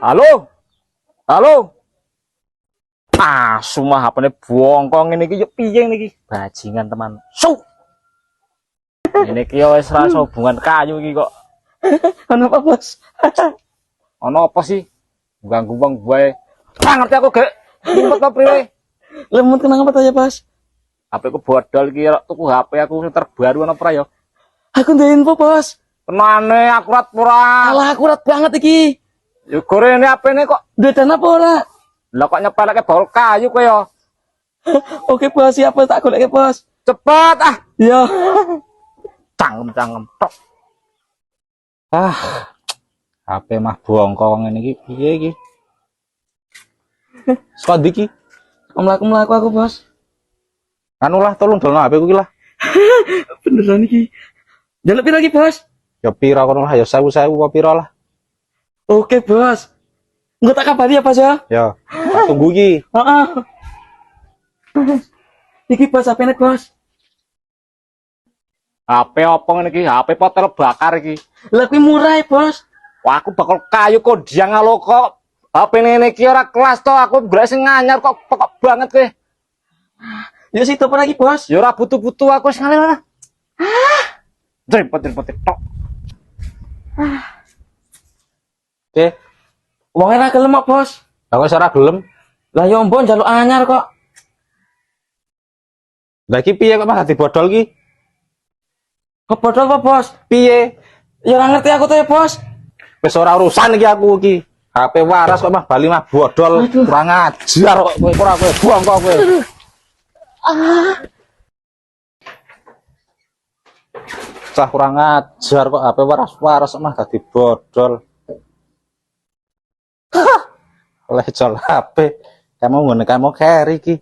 Halo, halo. Ah, semua HP-ne bongkong ini iki yo piye niki? Bajingan teman. Su. Ini iki yo wis rasa hubungan kayu iki kok. Ono apa, Bos? Ono apa sih? Ganggu wong gue. Ah, ngerti aku, Gek. Ngumpet apa priwe? Lemut kenapa ya, Bos? HP ku bodol iki tuku HP aku sing terbaru ana ora ya? Aku ndek info, Bos. Tenane akurat ora. Alah, akurat banget iki. Yo gorene HP-ne kok. Duit dana apa ora? Lah kok nyepeleke bol kayu kowe ya? Oke, Bos, siapa tak goleke, Bos? Cepet ah. Iya. Cangkem tok. Ah. HP mah bongkong ngene iki piye iki? Saka ndi iki? Mlaku-mlaku aku, Bos. Anu lah tolong dolno HP ku iki lah. Beneran iki. Jaluk piro iki, Bos? Ya pira kono lah ya 1000 apa pira lah. Oke, Bos. Enggak tak kabari ya, Bos ya? Ya, tak tunggu iki. Heeh. Iki Bos, HP-ne, Bos. HP apa ngene iki? HP potel bakar iki. Lah kuwi murah, Bos. Wah, aku bakal kayu kok diang lo kok. HP ngene iki ora kelas to, aku golek sing anyar kok pokok banget kowe. Ya situ apa lagi, Bos? Ya ora butuh-butuh aku wis ngene lah. Repot-repot tok. Oke, Wong ora gelem kok, Bos. aku ora gelem. Lah yo mbon njaluk anyar kok. Lah iki piye kok mah dadi bodol iki? Kebodol apa, Bos? Piye? Ya ora ngerti aku tuh ya, Bos. Wis ora urusan iki aku iki. HP waras kok mah bali mah bodol. Aduh. Kurang ajar kok kowe ora kowe buang kok kowe. Cah kurang ajar kok HP waras-waras mah dadi bodol. Lecol HP. Kamu ngene kamu carry iki.